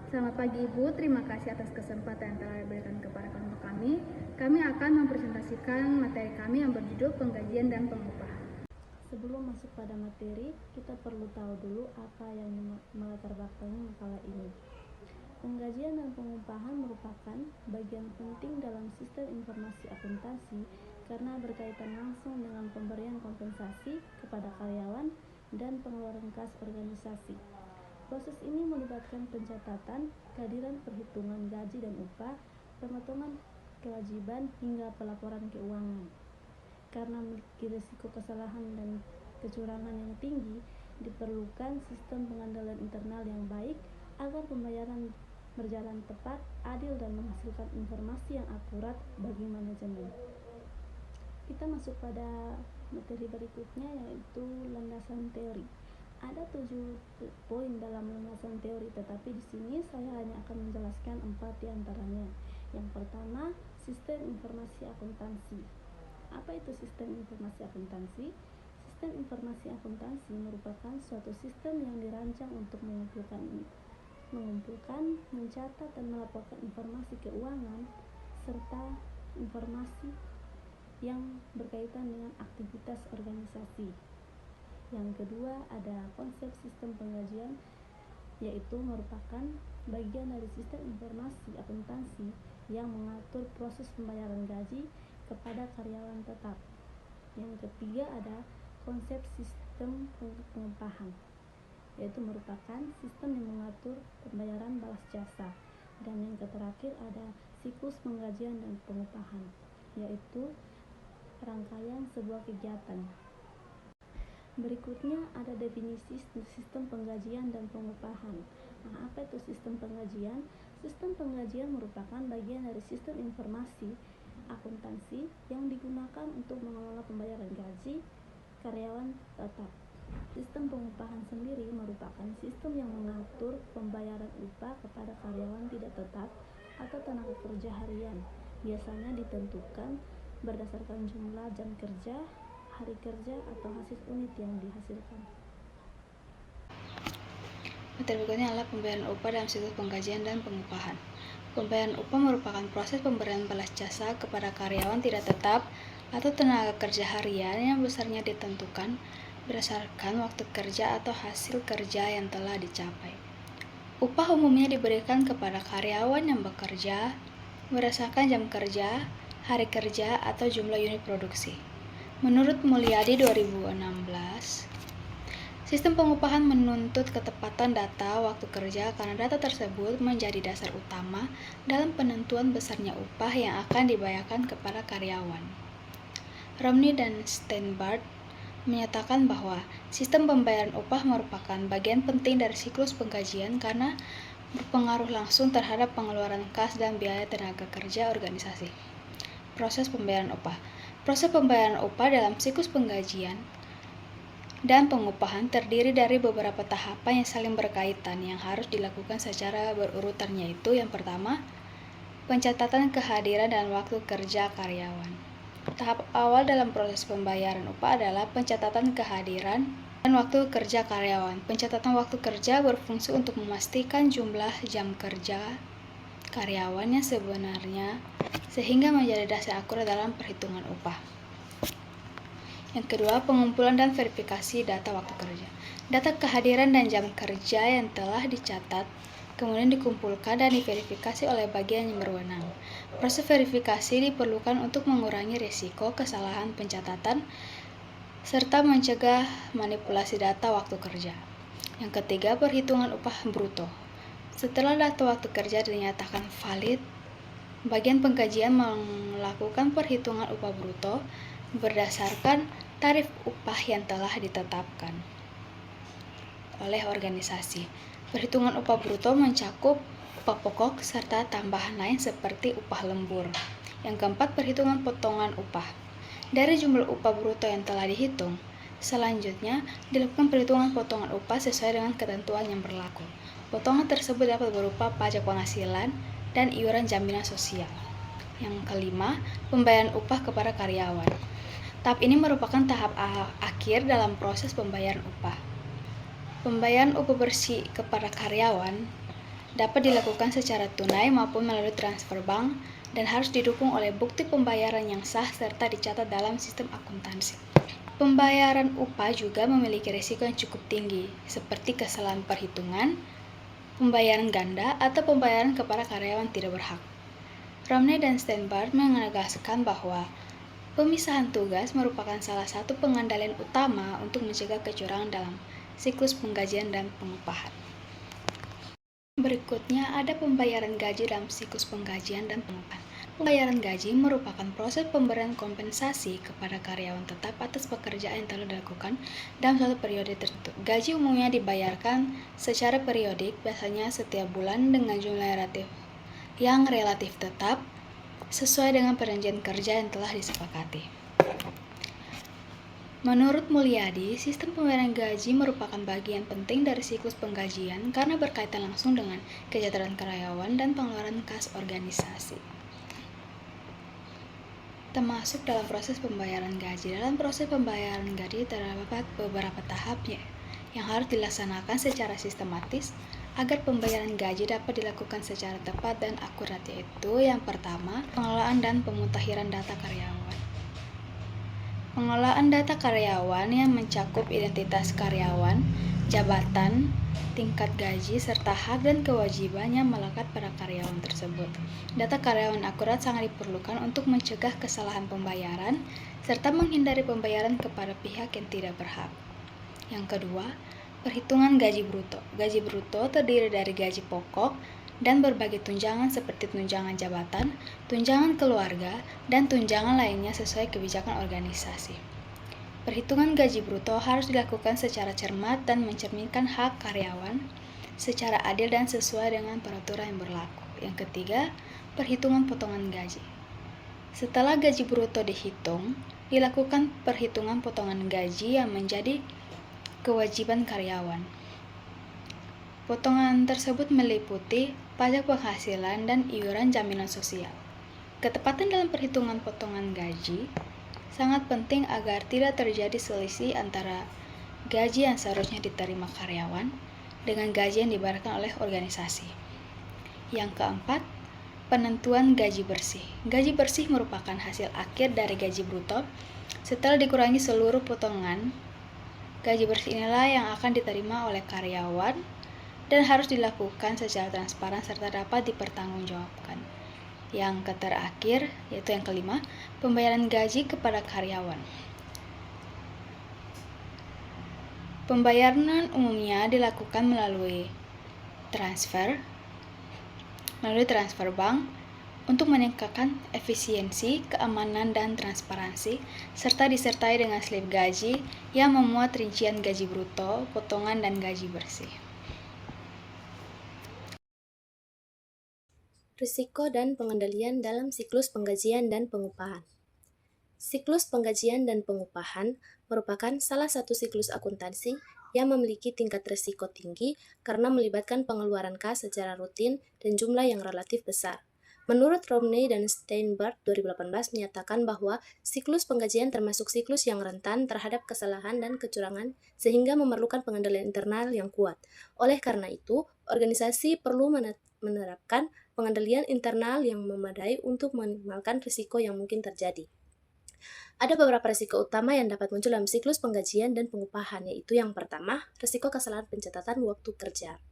Selamat pagi Ibu, terima kasih atas kesempatan yang telah diberikan kepada kelompok kami. Kami akan mempresentasikan materi kami yang berjudul penggajian dan pengupahan. Sebelum masuk pada materi, kita perlu tahu dulu apa yang melatar belakang makalah ini. Penggajian dan pengupahan merupakan bagian penting dalam sistem informasi akuntansi karena berkaitan langsung dengan pemberian kompensasi kepada karyawan dan pengeluaran kas organisasi. Proses ini melibatkan pencatatan, kehadiran perhitungan gaji dan upah, pemotongan kewajiban hingga pelaporan keuangan. Karena memiliki risiko kesalahan dan kecurangan yang tinggi, diperlukan sistem pengendalian internal yang baik agar pembayaran berjalan tepat, adil, dan menghasilkan informasi yang akurat bagi manajemen. Kita masuk pada materi berikutnya, yaitu landasan teori. Ada 7 poin dalam landasan teori, tetapi di sini saya hanya akan menjelaskan 4 diantaranya. Yang pertama, sistem informasi akuntansi. Apa itu sistem informasi akuntansi? Sistem informasi akuntansi merupakan suatu sistem yang dirancang untuk mengumpulkan, mencatat, dan melaporkan informasi keuangan serta informasi yang berkaitan dengan aktivitas organisasi. Yang kedua, ada konsep sistem penggajian, yaitu merupakan bagian dari sistem informasi akuntansi yang mengatur proses pembayaran gaji kepada karyawan tetap. Yang ketiga, ada konsep sistem pengupahan, yaitu merupakan sistem yang mengatur pembayaran balas jasa. Dan yang terakhir ada siklus penggajian dan pengupahan, yaitu rangkaian sebuah kegiatan. Berikutnya ada definisi sistem penggajian dan pengupahan. Apa itu sistem penggajian? Sistem penggajian merupakan bagian dari sistem informasi akuntansi yang digunakan untuk mengelola pembayaran gaji karyawan tetap. Sistem pengupahan sendiri merupakan sistem yang mengatur pembayaran upah kepada karyawan tidak tetap atau tenaga kerja harian. Biasanya ditentukan berdasarkan jumlah jam kerja, hari kerja, atau hasil unit yang dihasilkan. Materi berikutnya adalah pembayaran upah dalam siklus penggajian dan pengupahan. Pembayaran upah merupakan proses pemberian balas jasa kepada karyawan tidak tetap atau tenaga kerja harian yang besarnya ditentukan berdasarkan waktu kerja atau hasil kerja yang telah dicapai. Upah umumnya diberikan kepada karyawan yang bekerja berdasarkan jam kerja, hari kerja, atau jumlah unit produksi. Menurut Mulyadi 2016, sistem pengupahan menuntut ketepatan data waktu kerja karena data tersebut menjadi dasar utama dalam penentuan besarnya upah yang akan dibayarkan kepada karyawan. Romney dan Steinbart menyatakan bahwa sistem pembayaran upah merupakan bagian penting dari siklus penggajian karena berpengaruh langsung terhadap pengeluaran kas dan biaya tenaga kerja organisasi. Proses pembayaran upah. Proses pembayaran upah dalam siklus penggajian dan pengupahan terdiri dari beberapa tahapan yang saling berkaitan yang harus dilakukan secara berurutan, yaitu yang pertama, pencatatan kehadiran dan waktu kerja karyawan. Tahap awal dalam proses pembayaran upah adalah pencatatan kehadiran dan waktu kerja karyawan. Pencatatan waktu kerja berfungsi untuk memastikan jumlah jam kerja karyawan yang sebenarnya sehingga menjadi dasar akurat dalam perhitungan upah. Yang kedua, pengumpulan dan verifikasi data waktu kerja. Data kehadiran dan jam kerja yang telah dicatat kemudian dikumpulkan dan diverifikasi oleh bagian yang berwenang. Proses verifikasi diperlukan untuk mengurangi risiko kesalahan pencatatan serta mencegah manipulasi data waktu kerja. Yang ketiga, perhitungan upah bruto. Setelah data waktu kerja dinyatakan valid, bagian pengkajian melakukan perhitungan upah bruto berdasarkan tarif upah yang telah ditetapkan oleh organisasi. Perhitungan upah bruto mencakup upah pokok serta tambahan lain seperti upah lembur. Yang keempat, perhitungan potongan upah. Dari jumlah upah bruto yang telah dihitung, selanjutnya dilakukan perhitungan potongan upah sesuai dengan ketentuan yang berlaku. Potongan tersebut dapat berupa pajak penghasilan dan iuran jaminan sosial. Yang kelima, pembayaran upah kepada karyawan. Tahap ini merupakan tahap akhir dalam proses pembayaran upah. Pembayaran upah bersih kepada karyawan dapat dilakukan secara tunai maupun melalui transfer bank dan harus didukung oleh bukti pembayaran yang sah serta dicatat dalam sistem akuntansi. Pembayaran upah juga memiliki risiko yang cukup tinggi, seperti kesalahan perhitungan, pembayaran ganda, atau pembayaran kepada karyawan tidak berhak. Romney dan Steinbart menegaskan bahwa pemisahan tugas merupakan salah satu pengendalian utama untuk mencegah kecurangan dalam siklus penggajian dan pengupahan. Berikutnya ada pembayaran gaji dalam siklus penggajian dan pengupahan. Pembayaran gaji merupakan proses pemberian kompensasi kepada karyawan tetap atas pekerjaan yang telah dilakukan dalam suatu periode tertentu. Gaji umumnya dibayarkan secara periodik, biasanya setiap bulan dengan jumlah yang relatif tetap, sesuai dengan perjanjian kerja yang telah disepakati. Menurut Mulyadi, sistem pembayaran gaji merupakan bagian penting dari siklus penggajian karena berkaitan langsung dengan kesejahteraan karyawan dan pengeluaran kas organisasi. Termasuk dalam proses pembayaran gaji. Dalam proses pembayaran gaji terdapat beberapa tahapnya yang harus dilaksanakan secara sistematis agar pembayaran gaji dapat dilakukan secara tepat dan akurat, yaitu yang pertama, pengelolaan dan pemutahiran data karyawan. Pengelolaan data karyawan yang mencakup identitas karyawan, jabatan, tingkat gaji, serta hak dan kewajiban yang melekat pada karyawan tersebut. Data karyawan akurat sangat diperlukan untuk mencegah kesalahan pembayaran, serta menghindari pembayaran kepada pihak yang tidak berhak. Yang kedua, perhitungan gaji bruto. Gaji bruto terdiri dari gaji pokok dan berbagai tunjangan seperti tunjangan jabatan, tunjangan keluarga, dan tunjangan lainnya sesuai kebijakan organisasi. Perhitungan gaji bruto harus dilakukan secara cermat dan mencerminkan hak karyawan secara adil dan sesuai dengan peraturan yang berlaku. Yang ketiga, perhitungan potongan gaji. Setelah gaji bruto dihitung, dilakukan perhitungan potongan gaji yang menjadi kewajiban karyawan. Potongan tersebut meliputi pajak penghasilan dan iuran jaminan sosial. Ketepatan dalam perhitungan potongan gaji sangat penting agar tidak terjadi selisih antara gaji yang seharusnya diterima karyawan dengan gaji yang dibayarkan oleh organisasi. Yang keempat, penentuan gaji bersih. Gaji bersih merupakan hasil akhir dari gaji bruto setelah dikurangi seluruh potongan. Gaji bersih inilah yang akan diterima oleh karyawan dan harus dilakukan secara transparan serta dapat dipertanggungjawabkan. Yang terakhir, yaitu yang kelima, pembayaran gaji kepada karyawan. Pembayaran umumnya dilakukan melalui transfer bank untuk meningkatkan efisiensi, keamanan, dan transparansi, serta disertai dengan slip gaji yang memuat rincian gaji bruto, potongan, dan gaji bersih. Risiko dan pengendalian dalam siklus penggajian dan pengupahan. Siklus penggajian dan pengupahan merupakan salah satu siklus akuntansi yang memiliki tingkat risiko tinggi karena melibatkan pengeluaran kas secara rutin dan jumlah yang relatif besar. Menurut Romney dan Steinbart 2018 menyatakan bahwa siklus penggajian termasuk siklus yang rentan terhadap kesalahan dan kecurangan sehingga memerlukan pengendalian internal yang kuat. Oleh karena itu, organisasi perlu menerapkan pengendalian internal yang memadai untuk meminimalkan risiko yang mungkin terjadi. Ada beberapa risiko utama yang dapat muncul dalam siklus penggajian dan pengupahan, yaitu yang pertama, risiko kesalahan pencatatan waktu kerja.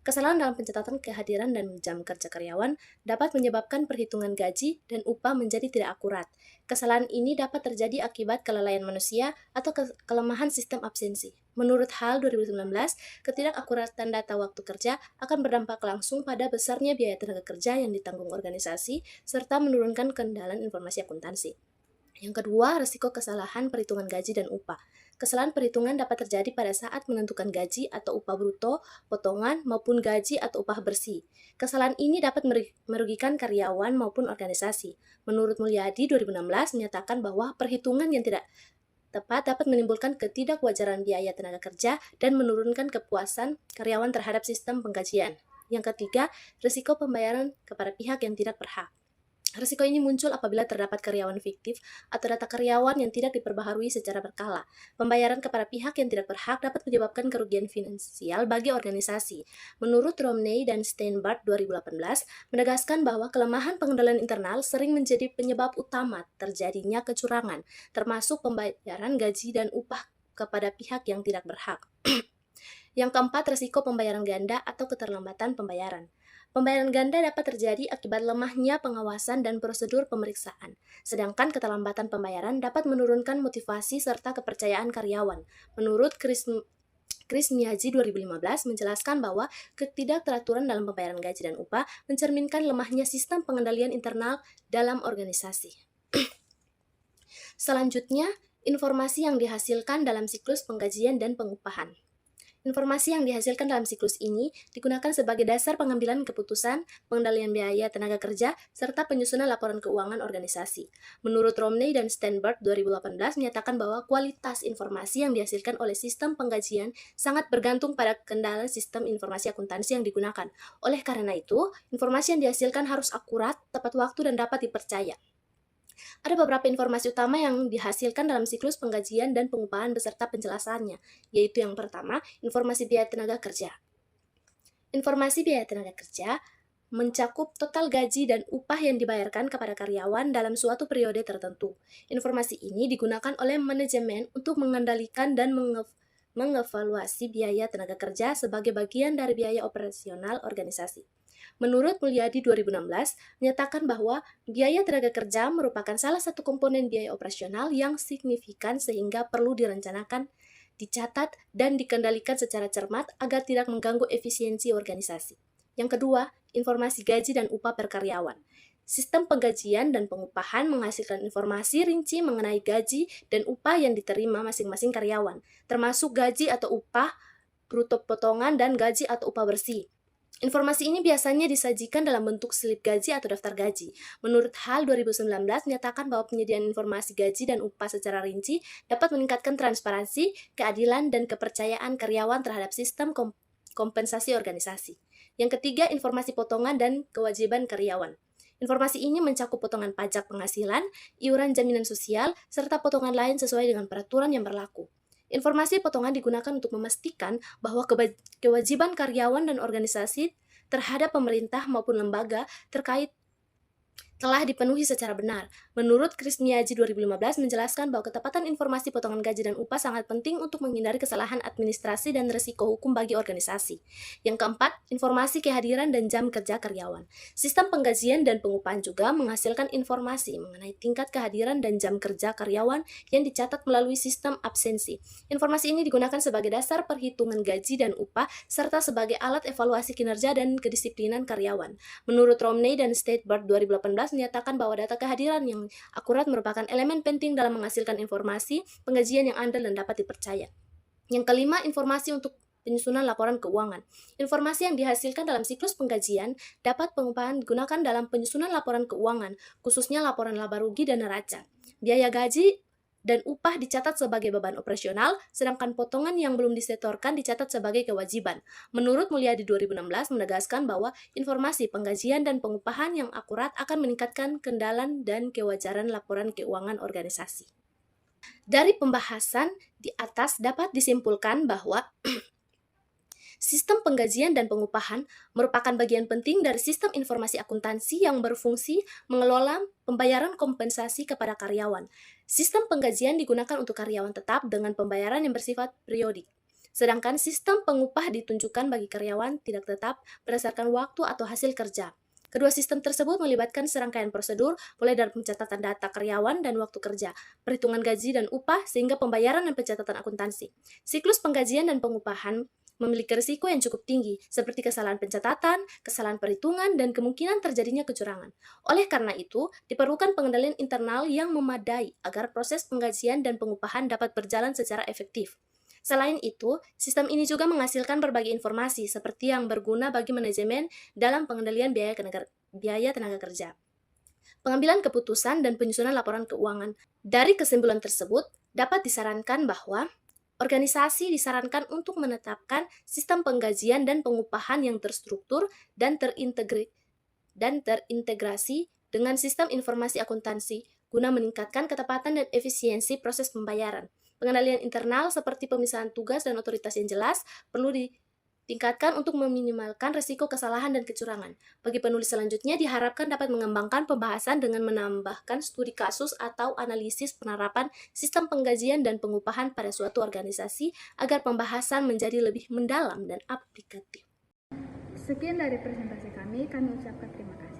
Kesalahan dalam pencatatan kehadiran dan jam kerja karyawan dapat menyebabkan perhitungan gaji dan upah menjadi tidak akurat. Kesalahan ini dapat terjadi akibat kelalaian manusia atau kelemahan sistem absensi. Menurut Hall 2019, ketidakakuratan data waktu kerja akan berdampak langsung pada besarnya biaya tenaga kerja yang ditanggung organisasi serta menurunkan kendalian informasi akuntansi. Yang kedua, risiko kesalahan perhitungan gaji dan upah. Kesalahan perhitungan dapat terjadi pada saat menentukan gaji atau upah bruto, potongan, maupun gaji atau upah bersih. Kesalahan ini dapat merugikan karyawan maupun organisasi. Menurut Mulyadi 2016 menyatakan bahwa perhitungan yang tidak tepat dapat menimbulkan ketidakwajaran biaya tenaga kerja dan menurunkan kepuasan karyawan terhadap sistem penggajian. Yang ketiga, risiko pembayaran kepada pihak yang tidak berhak. Risiko ini muncul apabila terdapat karyawan fiktif atau data karyawan yang tidak diperbaharui secara berkala. Pembayaran kepada pihak yang tidak berhak dapat menyebabkan kerugian finansial bagi organisasi. Menurut Romney dan Steinbart 2018, menegaskan bahwa kelemahan pengendalian internal sering menjadi penyebab utama terjadinya kecurangan, termasuk pembayaran gaji dan upah kepada pihak yang tidak berhak. Yang keempat, risiko pembayaran ganda atau keterlambatan pembayaran. Pembayaran ganda dapat terjadi akibat lemahnya pengawasan dan prosedur pemeriksaan, sedangkan keterlambatan pembayaran dapat menurunkan motivasi serta kepercayaan karyawan. Menurut Chris Miyaji 2015 menjelaskan bahwa ketidakteraturan dalam pembayaran gaji dan upah mencerminkan lemahnya sistem pengendalian internal dalam organisasi. Selanjutnya, informasi yang dihasilkan dalam siklus penggajian dan pengupahan. Informasi yang dihasilkan dalam siklus ini digunakan sebagai dasar pengambilan keputusan, pengendalian biaya tenaga kerja, serta penyusunan laporan keuangan organisasi. Menurut Romney dan Steinbart 2018 menyatakan bahwa kualitas informasi yang dihasilkan oleh sistem penggajian sangat bergantung pada kendala sistem informasi akuntansi yang digunakan. Oleh karena itu, informasi yang dihasilkan harus akurat, tepat waktu, dan dapat dipercaya. Ada beberapa informasi utama yang dihasilkan dalam siklus penggajian dan pengupahan beserta penjelasannya, yaitu yang pertama, informasi biaya tenaga kerja. Informasi biaya tenaga kerja mencakup total gaji dan upah yang dibayarkan kepada karyawan dalam suatu periode tertentu. Informasi ini digunakan oleh manajemen untuk mengendalikan dan mengevaluasi biaya tenaga kerja sebagai bagian dari biaya operasional organisasi. Menurut Mulyadi 2016, menyatakan bahwa biaya tenaga kerja merupakan salah satu komponen biaya operasional yang signifikan sehingga perlu direncanakan, dicatat, dan dikendalikan secara cermat agar tidak mengganggu efisiensi organisasi. Yang kedua, informasi gaji dan upah per karyawan. Sistem penggajian dan pengupahan menghasilkan informasi rinci mengenai gaji dan upah yang diterima masing-masing karyawan, termasuk gaji atau upah bruto potongan dan gaji atau upah bersih. Informasi ini biasanya disajikan dalam bentuk slip gaji atau daftar gaji. Menurut Hall 2019 menyatakan bahwa penyediaan informasi gaji dan upah secara rinci dapat meningkatkan transparansi, keadilan, dan kepercayaan karyawan terhadap sistem kompensasi organisasi. Yang ketiga, informasi potongan dan kewajiban karyawan. Informasi ini mencakup potongan pajak penghasilan, iuran jaminan sosial, serta potongan lain sesuai dengan peraturan yang berlaku. Informasi potongan digunakan untuk memastikan bahwa kewajiban karyawan dan organisasi terhadap pemerintah maupun lembaga terkait telah dipenuhi secara benar. Menurut Chris Miyaji 2015 menjelaskan bahwa ketepatan informasi potongan gaji dan upah sangat penting untuk menghindari kesalahan administrasi dan risiko hukum bagi organisasi. Yang keempat, informasi kehadiran dan jam kerja karyawan. Sistem penggajian dan pengupahan juga menghasilkan informasi mengenai tingkat kehadiran dan jam kerja karyawan yang dicatat melalui sistem absensi. Informasi ini digunakan sebagai dasar perhitungan gaji dan upah serta sebagai alat evaluasi kinerja dan kedisiplinan karyawan. Menurut Romney dan Steinbart 2018 menyatakan bahwa data kehadiran yang akurat merupakan elemen penting dalam menghasilkan informasi penggajian yang andal dan dapat dipercaya. Yang kelima, informasi untuk penyusunan laporan keuangan. Informasi yang dihasilkan dalam siklus penggajian dapat pengupahan digunakan dalam penyusunan laporan keuangan, khususnya laporan laba rugi dan neraca. Biaya gaji dan upah dicatat sebagai beban operasional, sedangkan potongan yang belum disetorkan dicatat sebagai kewajiban. Menurut Mulyadi 2016 menegaskan bahwa informasi penggajian dan pengupahan yang akurat akan meningkatkan kendalan dan kewajaran laporan keuangan organisasi. Dari pembahasan di atas dapat disimpulkan bahwa sistem penggajian dan pengupahan merupakan bagian penting dari sistem informasi akuntansi yang berfungsi mengelola pembayaran kompensasi kepada karyawan. Sistem penggajian digunakan untuk karyawan tetap dengan pembayaran yang bersifat periodik. Sedangkan sistem pengupah ditunjukkan bagi karyawan tidak tetap berdasarkan waktu atau hasil kerja. Kedua sistem tersebut melibatkan serangkaian prosedur, mulai dari pencatatan data karyawan dan waktu kerja, perhitungan gaji dan upah, sehingga pembayaran dan pencatatan akuntansi. Siklus penggajian dan pengupahan memiliki risiko yang cukup tinggi, seperti kesalahan pencatatan, kesalahan perhitungan, dan kemungkinan terjadinya kecurangan. Oleh karena itu, diperlukan pengendalian internal yang memadai agar proses penggajian dan pengupahan dapat berjalan secara efektif. Selain itu, sistem ini juga menghasilkan berbagai informasi seperti yang berguna bagi manajemen dalam pengendalian biaya tenaga kerja, pengambilan keputusan, dan penyusunan laporan keuangan. Dari kesimpulan tersebut, dapat disarankan bahwa organisasi disarankan untuk menetapkan sistem penggajian dan pengupahan yang terstruktur dan terintegrasi dengan sistem informasi akuntansi guna meningkatkan ketepatan dan efisiensi proses pembayaran. Pengendalian internal seperti pemisahan tugas dan otoritas yang jelas perlu ditingkatkan untuk meminimalkan risiko kesalahan dan kecurangan. Bagi penulis selanjutnya diharapkan dapat mengembangkan pembahasan dengan menambahkan studi kasus atau analisis penerapan sistem penggajian dan pengupahan pada suatu organisasi agar pembahasan menjadi lebih mendalam dan aplikatif. Sekian dari presentasi kami ucapkan terima kasih.